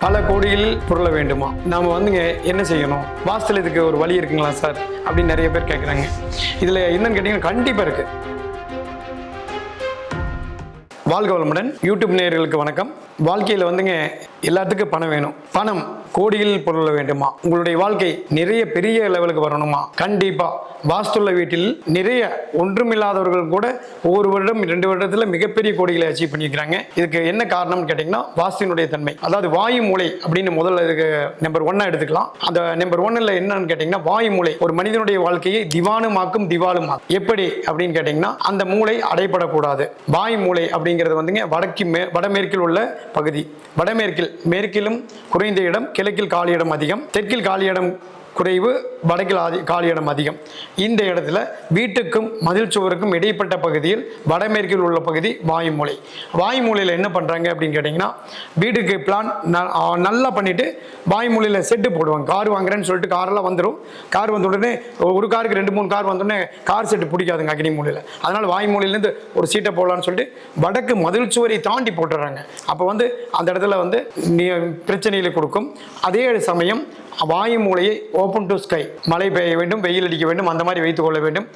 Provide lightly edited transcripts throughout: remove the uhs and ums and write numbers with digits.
பல கோடியில் புரள வேண்டுமா? நாம் வந்துங்க என்ன செய்யணும்? வாஸ்துல இதுக்கு ஒரு வழி இருக்குங்களா சார் அப்படின்னு நிறைய பேர் கேட்குறாங்க. இதில் என்னன்னு கேட்டிங்கன்னா கண்டிப்பாக இருக்குது. வாழ்க வளமுடன். யூடியூப் நேயர்களுக்கு வணக்கம். வாழ்க்கையில் வந்துங்க எல்லாத்துக்கும் பணம் வேணும். பணம் கோடியில் புரள வேண்டுமா? உங்களுடைய வாழ்க்கை நிறைய பெரிய லெவலுக்கு வரணுமா? கண்டிப்பா வாஸ்துள்ள வீட்டில் நிறைய ஒன்றுமில்லாதவர்கள் கூட ஒவ்வொரு வருடம் 2 வருடத்துல மிகப்பெரிய கோடிகளை அச்சீவ் பண்ணிக்கிறாங்க. இதுக்கு என்ன காரணம்னு கேட்டீங்கன்னா வாஸ்துனுடைய தன்மை. அதாவது வாயு மூலை அப்படின்னு முதல்ல இதுக்கு நம்பர் 1 எடுத்துக்கலாம். அந்த நம்பர் 1ல என்னன்னு கேட்டீங்கன்னா வாயு மூலை ஒரு மனிதனுடைய வாழ்க்கையை திவானுமாக்கும் திவாலுமாக்கும். எப்படி அப்படின்னு கேட்டீங்கன்னா அந்த மூளை அடைபடக்கூடாது. வாயு மூலை அப்படிங்கிறது வந்துங்க வடமேற்கில் உள்ள பகுதி. வடமேற்கில் மேற்கிலும் குறைந்த இடம், கிழக்கில் காலி இடம் அதிகம், தெற்கில் காலி இடம் குறைவு, வடக்கில் காலி இடம் அதிகம். இந்த இடத்துல வீட்டுக்கும் மதில் சுவருக்கும் இடைப்பட்ட பகுதியில் வடமேற்கில் உள்ள பகுதி வாயு மூலை. வாயு மூலையில் என்ன பண்ணுறாங்க அப்படின்னு கேட்டிங்கன்னா வீட்டுக்கு பிளான் நல்லா பண்ணிவிட்டு வாயு மூலையில் செட்டு போடுவாங்க. கார் வாங்குறேன்னு சொல்லிட்டு காரெல்லாம் வந்துடும். கார் வந்த உடனே ஒரு காருக்கு 2-3 கார் வந்தோடனே கார் செட்டு பிடிக்காதுங்க அக்னி மூலையில். அதனால் வாயு மூலையிலேருந்து ஒரு சீட்டை போடலான்னு சொல்லிட்டு வடக்கு மதில் சுவரை தாண்டி போட்டுடுறாங்க. அப்போ வந்து அந்த இடத்துல வந்து பிரச்சனைகளை கொடுக்கும். அதே சமயம் வாயு மூலையை ஓப்பன் டு ஸ்கை, மழை பெய்ய வேண்டும், வெயில் அடிக்க வேண்டும், அந்த மாதிரி வைத்துக் கொள்ள வேண்டும்.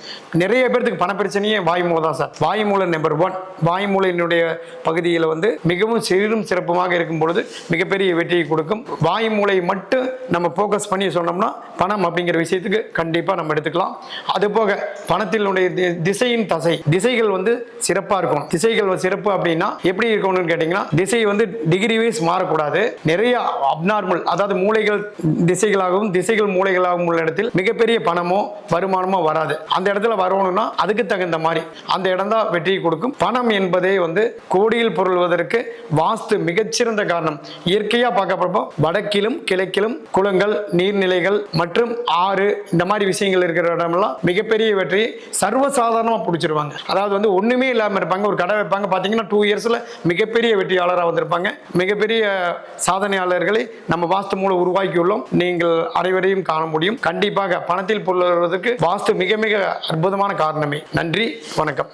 நிறைய பேருக்கு பண பிரச்சனையே வாயு மூலை தான் சார். வாயு மூலை நம்பர் 1. வாயு மூலையினுடைய பகுதியில் வந்து மிகவும் சீரும் சிறப்புமாக இருக்கும் பொழுது மிகப்பெரிய வெற்றியை கொடுக்கும். வாயு மூலை மட்டும் நம்ம ஃபோக்கஸ் பண்ணி சொன்னோம்னா பணம் அப்படிங்கிற விஷயத்துக்கு கண்டிப்பாக நம்ம எடுத்துக்கலாம். அது போக பணத்தினுடைய திசையின் திசைகள் வந்து சிறப்பாக இருக்கும். திசைகள் சிறப்பு அப்படின்னா எப்படி இருக்கணும்னு கேட்டிங்கன்னா திசை வந்து டிகிரி வைஸ் மாறக்கூடாது. நிறைய அப்நார்மல், அதாவது மூளைகள் திசைகள் மூளைகளாகவும் உள்ள இடத்தில் மிகப்பெரிய பணமோ வருமானமோ வராது. அந்த இடத்துல வரணும்னா அதுக்கு தகுந்த மாதிரி அந்த இடம் தான் வெற்றியை கொடுக்கும். பணம் என்பதே வந்து கோடியில் புரள்வதற்கு வாஸ்து மிகச்சிறந்த காரணம். இயற்கையா பார்க்கப்போ வடக்கிலும் கிழக்கிலும் குளங்கள், நீர்நிலைகள் மற்றும் ஆறு, இந்த மாதிரி விஷயங்கள் இருக்கிற இடமெல்லாம் மிகப்பெரிய வெற்றியை சர்வசாதாரணமா பிடிச்சிருவாங்க. அதாவது வந்து ஒண்ணுமே இல்லாம இருப்பாங்க, ஒரு கடை வைப்பாங்க, பாத்தீங்கன்னா 2 இயர்ஸ்ல மிகப்பெரிய வெற்றியாளராக வந்திருப்பாங்க. மிகப்பெரிய சாதனையாளர்களை நம்ம வாஸ்து மூலம் உருவாக்கியுள்ளோம். நீங்கள் அனைவரையும் காண முடியும். கண்டிப்பாக பணத்தில் புரள்வதற்கு வாஸ்து மிக மிக அற்புதமான காரணமே. நன்றி, வணக்கம்.